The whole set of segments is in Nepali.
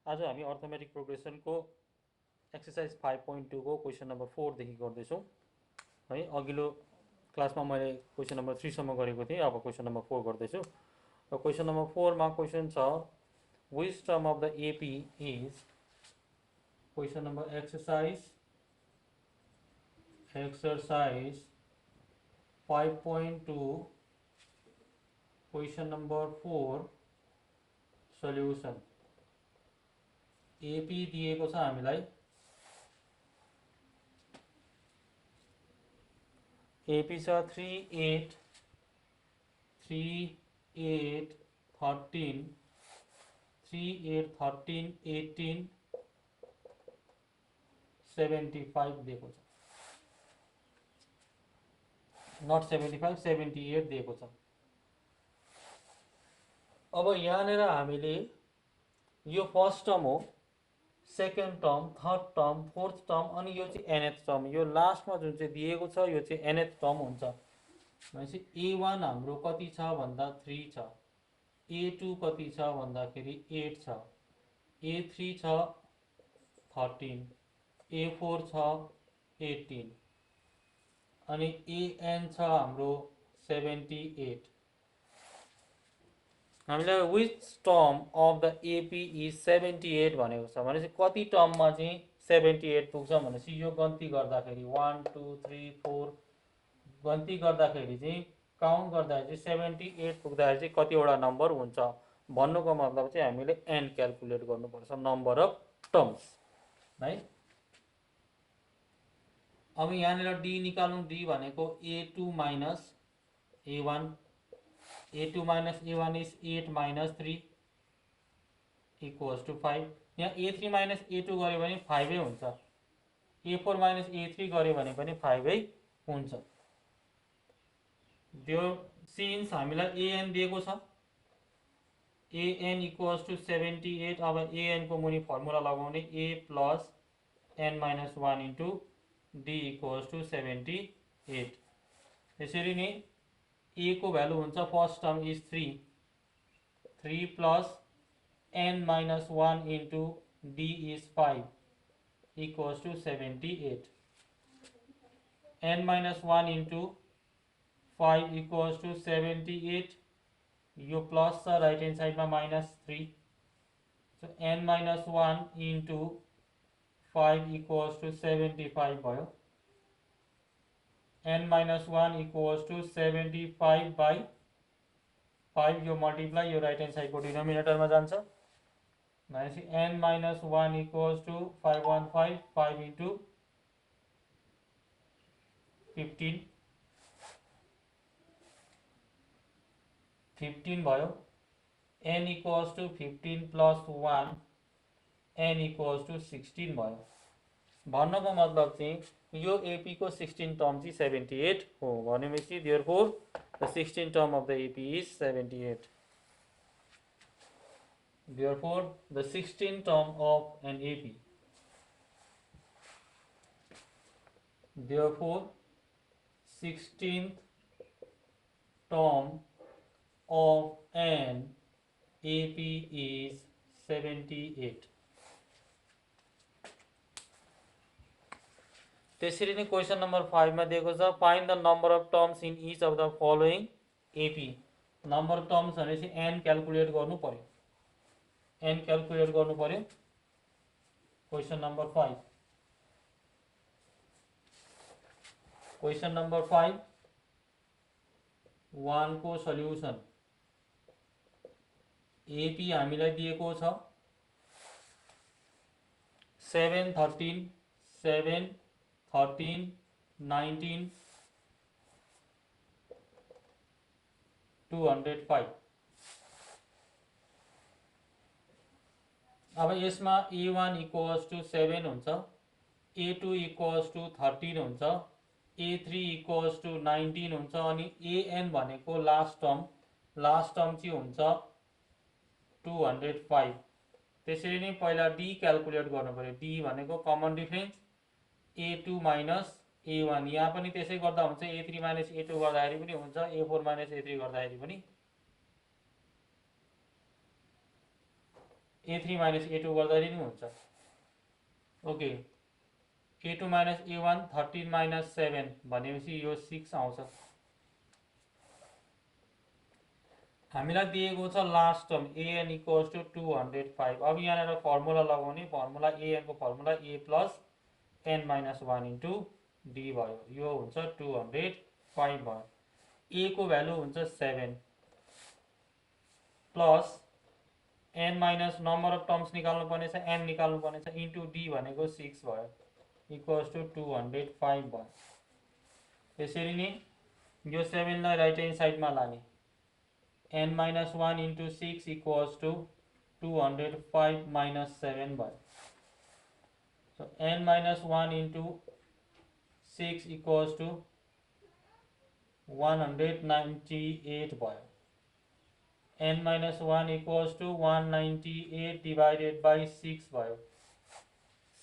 आज हामी अर्थमेटिक प्रोग्रेसनको एक्सर्साइज 5.2 को क्वेसन नम्बर 4 देखि गर्दैछौँ है। अघिल्लो क्लासमा मैले क्वेसन नम्बर 3 सम्म गरेको थिएँ, अब क्वेसन नम्बर 4 गर्दैछु। र क्वेसन नम्बर 4 मा क्वेसन छ which term of the AP is, question number exercise 5.2 question number 4 solution. AP दिएको छ हामीलाई, एपी छ 3 8 13 18 75 दिएको छ, नट 75 78 दिएको छ। अब यहाँनिर हामीले यो फर्स्ट टर्म हो, second term, third term, fourth term अनि यो चाहिँ nth टर्म, यो लास्टमा जुन चाहिँ दिएको छ यो चाहिँ nth टर्म हुन्छ। भनेपछि a1 हाम्रो कति छ भन्दा 3 छ, a2 कति छ भन्दाखेरि 8 छ, a3 छ 13, a4 छ 18 अनि an छ हाम्रो 78। हामीलाई which term of the AP is 78 भनेको छ। भनेपछि कति टर्ममा चाहिँ 78 पुग्छ भनेपछि यो गन्ती गर्दाखेरि 1 2 3 4 गन्ती गर्दाखेरि चाहिँ काउन्ट गर्दाखेरि चाहिँ 78 पुग्दाखेरि चाहिँ कतिवटा नम्बर हुन्छ भन्नुको मतलब चाहिँ हामीले एन क्यालकुलेट गर्नुपर्छ, नम्बर अफ टर्म्स है। अब यहाँनिर डी निकालौँ। डी भनेको a2 minus a1, a2 minus a1 is 8 minus 3 equals to 5। यहाँ a3 minus a2 गऱ्यो भने 5 हुन्छ, a4 minus a3 गऱ्यो भने पनि 5 हुन्छ। त्यो सिन्स हामीलाई an दिएको छ, an equals to 78। अब an को मुनि फर्मुला लगाउने a plus n minus 1 into d equals to 78। यसरी नै a को भ्यालु हुन्छ, first term is 3 plus n minus 1 into d is 5 equals to 78। n minus 1 into 5 equals to 78। यो प्लस छ, राइट हैंड साइड में -3, so n minus 1 into 5 equals to 75 भयो। n minus 1 equals to 75 by 5, यो मल्टिप्लाई यो राइट हैंड साइड को डिनोमिनेटर में जान्छ। भनेपछि n minus 1 equals to 515 5 into 15 भयो। n equals to 15 plus 1 n equals to 16 भयो। भन्नको मतलब चाहिँ यो एपी को 16 टर्म चाहिँ 78 हो। भनेपछि therefore the 16 term of the AP is 78। Therefore, the 16th term of an AP. Therefore, 16th term of an AP is 78। त्यसरी नै क्वेसन नम्बर 5 मा दिएको छ find the number of terms in each of the following AP. Number of terms भनेपछि n क्याल्कुलेट गर्नु पर्यो, n क्याल्कुलेट गर्नु पर्यो। क्वेसन नम्बर 5, क्वेसन नम्बर 5 1 को सल्युसन। एपी हामीलाई दिएको छ 7 13 19 205। अब यसमा a1 equals to 7 हुन्छ, a2 equals to 13 हुन्छ, a3 equals to 19 हुन्छ अनि an भनेको लास्ट टर्म चाहिँ हुन्छ 205। त्यसरी नै पहिला d क्याल्कुलेट गर्नु पर्यो। d भनेको common difference a2 minus a1, यहाँ पनि त्यसै गर्दा हुन्छ, a3 माइनस a2 गर्दाखेरि पनि हुन्छ, a4 माइनस a3 गर्दाखेरि पनि। A3 माइनस A2 गर्दाखेरि नि हुन्छ। Okay, A2 minus A1 13 minus 7 भनेपछि यो 6 आउँछ। हामीलाई दिएको छ last term an equals to 205। अब यहाँनिर फर्मुला लगाउने, फर्मुला an को formula a plus n minus 1 into d भयो। यो हुन्छ 205 भयो। a को भ्यालु हुन्छ 7 plus n minus number of terms निकाल्नु पर्ने छ, n निकाल्नु पर्ने छ, इन्टु d भनेको 6 भयो, इक्वल्स टु 205 भयो। त्यसरी नै यो 7 लाई राइट ह्यान्ड साइडमा लाने, n minus 1 into 6 equals to 205 minus 7 भयो। So n minus 1 into 6 equals to 198 भयो। n minus 1 equals to 198 divided by 6 भयो।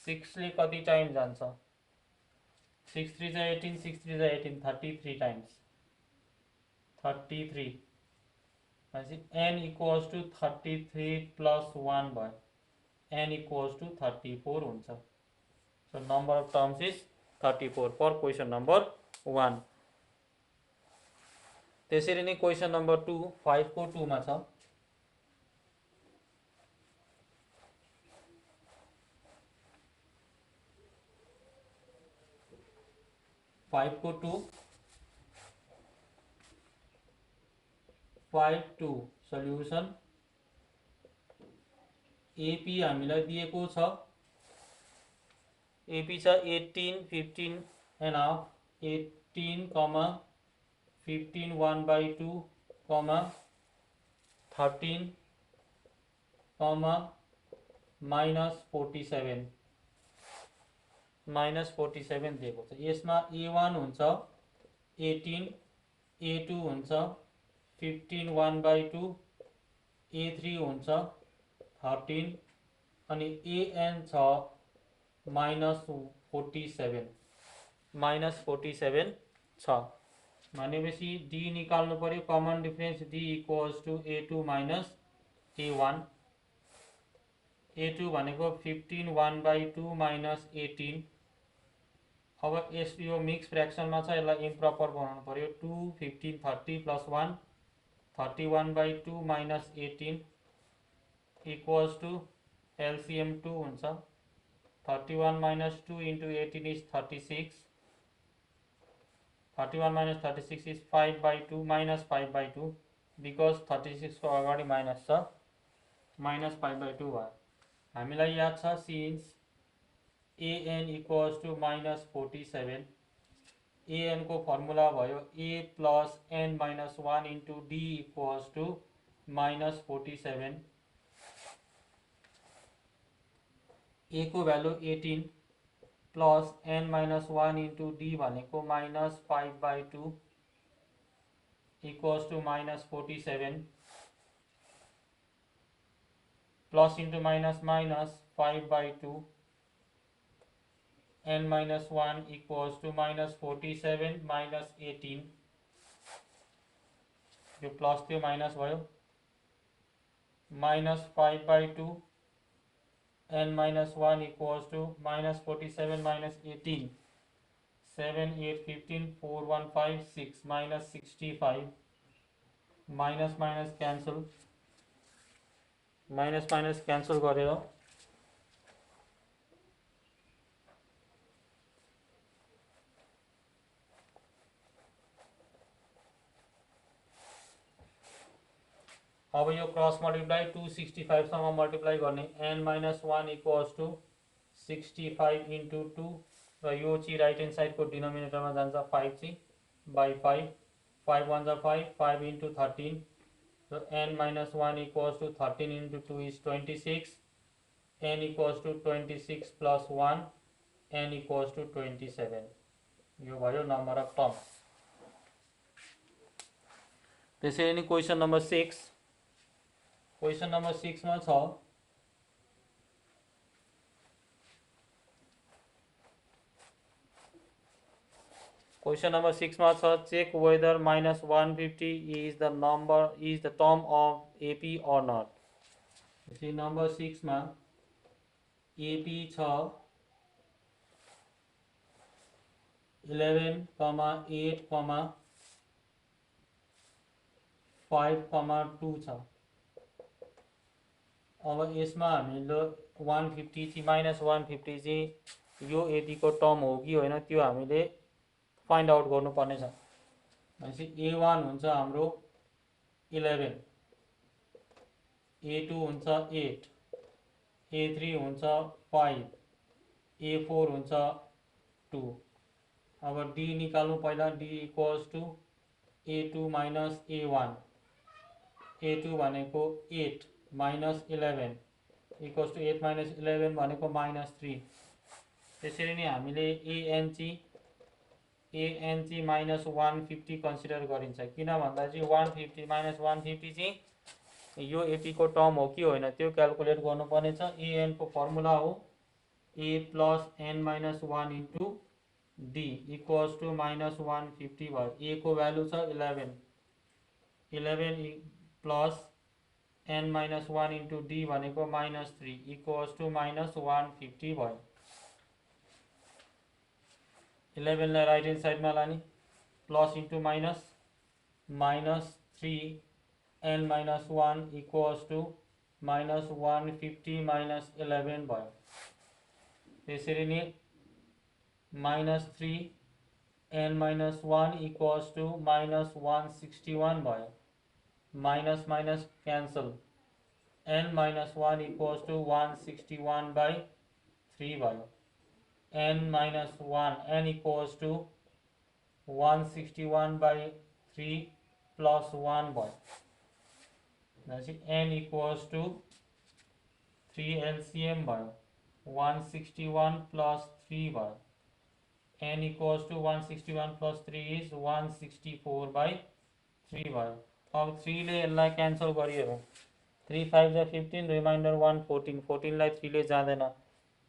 6 ले कति टाइम जान्छ? 6 3 जा 18, 6 3 जा 18, 33 टाइम्स 33 भनेपछि n equals to 33 plus 1 भयो। n equals to 34 हुन्छ। So number of terms is 34 for question number 1। त्यसरी नै क्वेसन नम्बर 2 5 को 2 मा छ। 5 को 2 5 2 सल्युसन AP हामीलाई दिएको छ, AP छ 18 15 एन्ड हाफ, 18 15 1 by 2 13 माइनस 47 दिएको छ। यसमा A1 हुन्छ 18, A2 हुन्छ 15 1 by 2, A3 हुन्छ 13 अनि AN छ माइनस 47 छ। भनेपछि D निकाल्नु पर्यो, common difference D equals to A2 minus A1। A2 भनेको 15 1 by 2 माइनस 18। अब यो मिक्स फ्रेक्सनमा छ, यसलाई इम्प्रपर बनाउनु पर्यो। 2 15 30 plus 1 31 by 2 minus 18 equals to LCM 2 हुन्छ। 31 minus 2 into 18 is 36। 31 minus 36 is 5 by 2 minus 5 by 2 because 36 को अगाडि माइनस छ, minus 5 by 2 भयो। हामीलाई याद छ since an equals to minus 47, an को फर्मुला भयो a plus n minus 1 into d equals to minus 47। a को value 18 plus n minus 1 into d भनेको minus 5 by 2 equals to minus 47 plus into minus minus 5 by 2 n minus 1 equals to minus 47 minus 18। यो प्लस थियो माइनस भयो, minus 5 by 2 n minus 1 equals to minus 47 minus 18, 7 8 15 4 1 5 6 minus 65, minus minus cancel, minus minus cancel गरेर अब यो क्रस मल्टिप्लाई 265 सँग मल्टिप्लाई गर्ने, n minus 1 equals to 65 into 2 र यो चाहिँ राइट ह्यान्ड साइडको डिनोमिनेटरमा जान्छ 5 चाहिँ बाई 5, 5 1 जा 5, 5 इन्टु 13 र n minus 1 equals to 13 into 2 is 26, n equals to 26 plus 1, n equals to 27। यो भयो नम्बर अफ टर्म्स। त्यसैले नै क्वेसन नम्बर 6, क्वेसन नम्बर 6 मा छ क्वेसन नम्बर 6 मा छ check whether minus 150 is the term of AP or not। त्यसपछि नम्बर 6 मा एपी छ 11, 8, 5, 2 छ। अब यसमा हामीले 150 चाहिँ -150 चाहिँ यो एपी को टर्म हो कि होइन त्यो हामीले फाइन्ड आउट गर्नुपर्ने छ। भनेपछि A1 हुन्छ हाम्रो 11, A2 हुन्छ 8, A3 हुन्छ 5, A4 हुन्छ 2। अब D निकाल्नु पहिला। D equals to A2 minus A1। A2 भनेको 8 माइनस 11 इक्वल्स टु 8 माइनस 11 भनेको -3। त्यसरी नै हामीले AN चाहिँ -150 कन्सिडर गरिन्छ। किन भन्दा चाहिँ 150 -150 चाहिँ यो एपी को टर्म हो कि होइन त्यो क्यालकुलेट गर्नुपर्ने छ। AN को फर्मुला हो A plus N minus 1 into D equals to -150 भयो। A को भ्यालु छ 11 plus N minus 1 into D भनेको -3 इक्वल्स टु -150 भयो। 11 लाई राइट ह्यान्ड साइडमा लाने, plus into minus, -3 N minus 1 equals to -150 minus 11 भयो। त्यसरी नै -3 N माइनस 1 इक्वल्स टु -161 भयो। Minus minus cancel, N minus 1 equals to 161/3 भयो। N minus 1, N equals to 161/3 plus 1 भयो। भनेपछि N equals to 3 LCM भयो। 161 plus 3 भयो। N equals to 161 plus 3 is 164/3 भयो। अब 3 ले यसलाई क्यान्सल गरियो। 3 5 जा 15, रिमाइन्डर 1 14, 14 लाई 3 ले जाँदैन।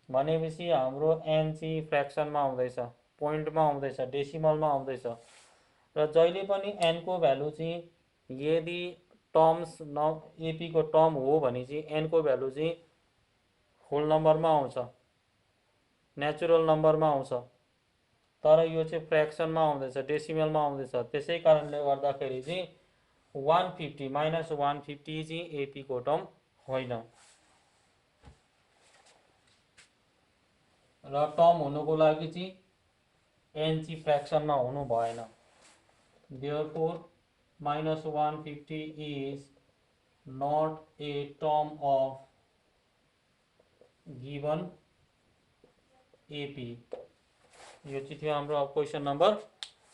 भनेपछि हाम्रो एन चाहिँ फ्र्याक्सनमा आउँदैछ, पोइन्टमा आउँदैछ, डेसिमलमा आउँदैछ। र जहिले पनि एन को भ्यालु चाहिँ यदि टर्म्स एपी को टर्म हो भने चाहिँ एन को भ्यालु चाहिँ होल नम्बरमा आउँछ, नेचुरल नम्बरमा आउँछ। तर यो चाहिँ फ्र्याक्सनमा आउँदैछ, डेसिमलमा आउँदैछ। त्यसै कारणले गर्दाखेरि चाहिँ 150 -150 चाहिँ एपी को टर्म होइन। र टर्म हुनुको लागि चाहिँ एन चाहिँ फ्र्याक्सनमा हुनु भएन। Therefore -150 is not a term of given AP. यो चाहिँ थियो हाम्रो question number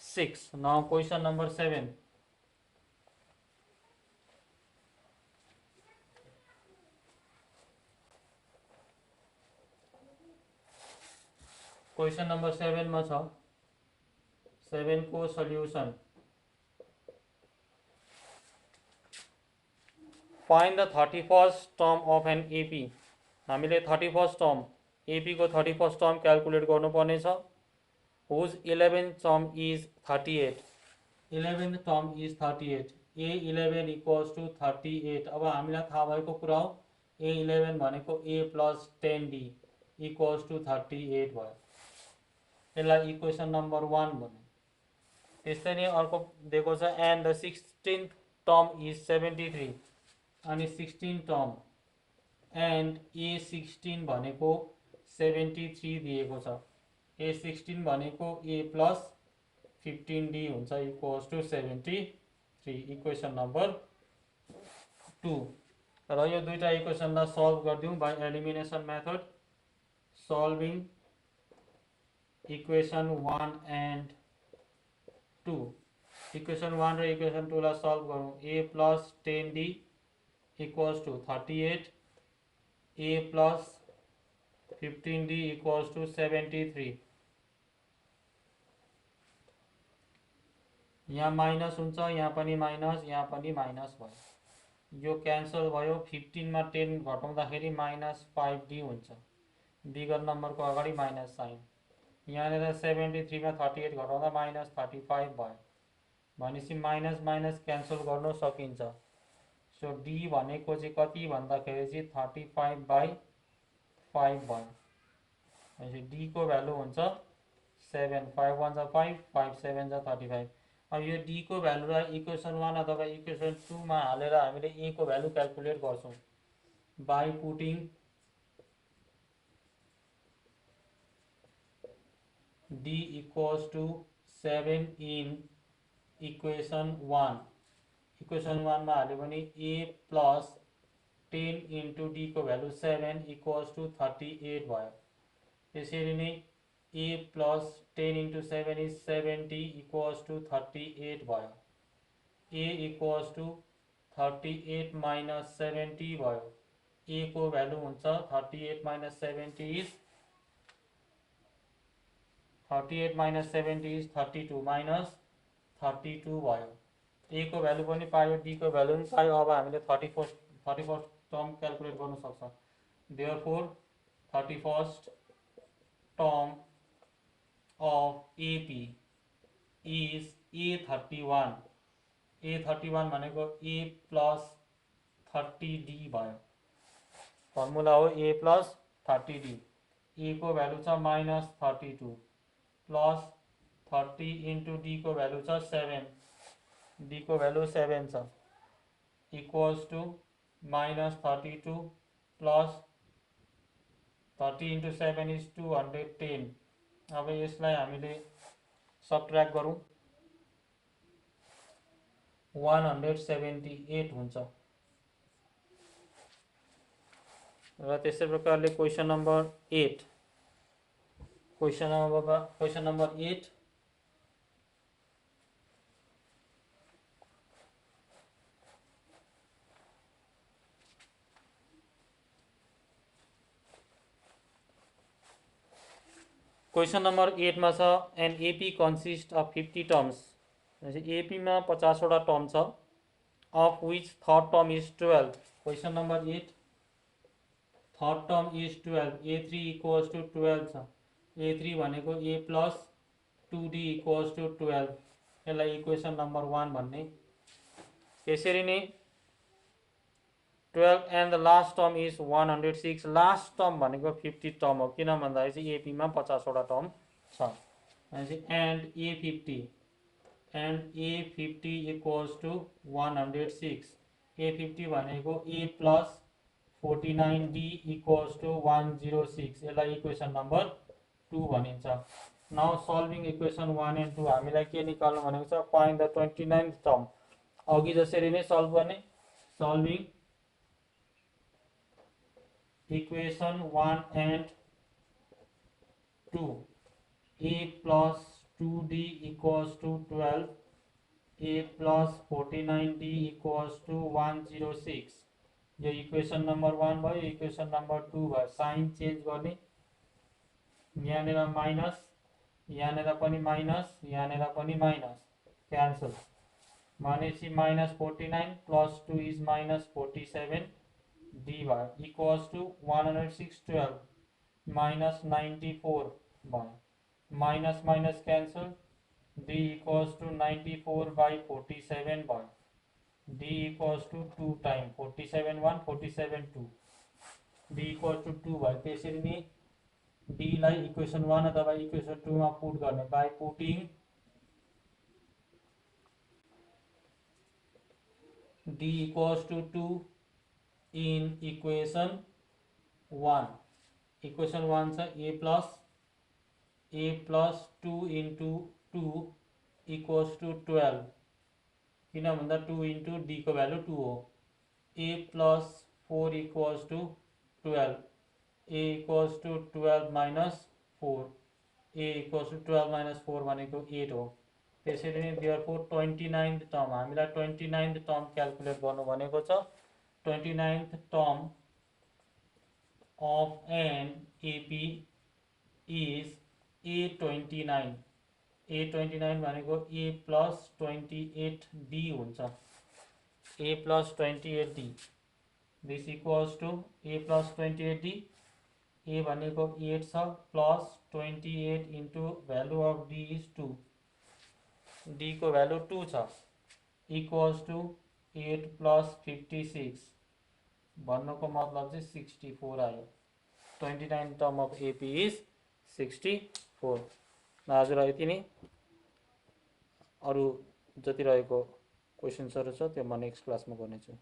6। Now question number 7। Question number 7 में छ 7 को solution. Find the 31st term of an AP. हामीले 31st टर्म एपी को 31st टर्म क्यालकुलेट गर्नुपर्ने छ। Whose 11th term is 38। 11th term is 38। A11 equals to 38। अब हामीलाई थाहा भएको कुरा हो A11 भनेको A plus 10D equals to 38 भयो। यसलाई इक्वेसन नम्बर 1 भन्यो। त्यस्तै नै अर्को दिएको छ and the 16th term is 73। अनि 16 टर्म एन्ड A16 भनेको 73 दिएको छ। A16 भनेको A प्लस 15D हुन्छ इक्वल्स टु 73। Equation number 2। र यो दुईटा इक्वेसनलाई सल्भ गरिदिउँ by elimination method. Solving equation 1 and 2। Equation 1 र इक्वेसन 2 लाई सल्भ गरौँ। A plus 10D equals to 38। A plus 15D equals to 73। यहाँ माइनस हुन्छ, यहाँ पनि माइनस, यहाँ पनि माइनस भयो। यो क्यान्सल भयो। 15 मा 10 घटाउँदाखेरि -5D हुन्छ। बिगर नम्बरको अगाडि माइनस साइन। यहाँनिर 73 मा 38 घटाउँदा -35 भयो। भनेपछि माइनस माइनस क्यान्सल गर्न सकिन्छ। सो डी भनेको चाहिँ कति भन्दाखेरि चाहिँ 35/5 भयो। भनेपछि डी को भ्यालु हुन्छ 7, 5 1 जा 5, 5 7 जा 35। अब यो डी को भ्यालुलाई इक्वेसन 1 अथवा इक्वेसन 2 मा हालेर हामीले ए को भ्यालु क्याल्कुलेट गर्छौं by putting d equals to 7 in equation 1। Equation 1 मा हाल्यो भने a plus 10 into d को भ्यालु 7 equals to 38 भयो। त्यसरी नै a plus 10 into 7 is 70 equals to 38 भयो। a equals to 38 minus 70 भयो। a को भ्यालु हुन्छ 38 minus 70 is 38 minus 70 is 32 minus 32 भयो। a को भ्यालु पनि पायो, d को भ्यालु पनि पायो। अब हामीले 31st टर्म क्याल्कुलेट गर्न सक्छौं। Therefore 31st term of AP is A31। A31 भनेको A plus 30D भयो। फर्मुला हो A plus 30D। A को भ्यालु छ -32 प्लस 30 into D को भ्यालु छ 7, D को भ्यालु 7 छ, equals to -32 plus 30 into 7 is 210। अब यसलाई हामीले सबट्र्याक्ट गरौँ 178 हुन्छ। र त्यसै प्रकारले question number 8 question number 8 question number 8 में छ an AP consist of 50 terms. AP में 50 वटा टर्म छ, of which third term is 12। Question number 8 third term is 12, a3 equals to 12 छ। a3 भनेको a plus 2d equals to 12। यसलाई इक्वेसन नंबर 1 भन्ने। त्यसरी नै 12 and the last term is 106। Last term भनेको 50 टर्म हो, किन भन्दाखेरि चाहिँ एपी में 50 वटा टर्म छ। And a50 equals to 106। a50 भनेको a plus 49d equals to 106। यसलाई इक्वेसन नंबर 2 भनिन्छ। नाउ सल्भिङ इक्वेसन 1 and 2 हामीलाई के निकाल्नु भनेको छ, फाइन्ड द 29th टर्म। अघि जसरी नै सल्भ गर्ने, solving equation 1 and 2, a plus 2d equals to 12, a plus 49d equals to 106। यो इक्वेशन नंबर 1 भयो, इक्वेशन नंबर 2 भयो। साइन चेन्ज गर्ने, यहाँनिर माइनस, यहाँनिर पनि माइनस, यहाँनिर पनि माइनस, क्यान्सल भनेपछि -49 प्लस 2 इज -47 d भयो, इक्वल्स टू 106 12 minus 94 भयो। Minus minus cancel, d equals to 94/47 भयो। d equals to 2 time 47 1 47 2, d equals to 2 भयो। त्यसरी नै d लाई इक्वेसन 1 अथवा इक्वेसन 2 मा पुट गर्ने by putting d equals to 2 in equation 1। Equation 1 छ a plus 2 into 2 equals to 12। किन भन्दा 2 into d को भ्यालु 2 हो। a plus 4 equals to 12, a equals to 12 minus 4, a equals to 12 minus 4 भनेको 8 हो। त्यसरी नै देयरफोर 29th टर्म, हामीलाई 29th टर्म क्याल्कुलेट गर्नु भनेको छ। 29th term of an AP is A29। A29 भनेको A plus 28D हुन्छ, A plus 28D। This equals to A plus 28D। A भनेको 8 छ plus 28 into value of D is 2, D को भ्यालु 2 छ, इक्वल्स टू 8 प्लस 56 भन्नुको मतलब चाहिँ 64 आयो। 29 टर्म अफ एपी इज 64। हजुरलाई यति नै। अरू जति रहेको क्वेसन्सहरू छ त्यो म नेक्स्ट क्लासमा गर्नेछु।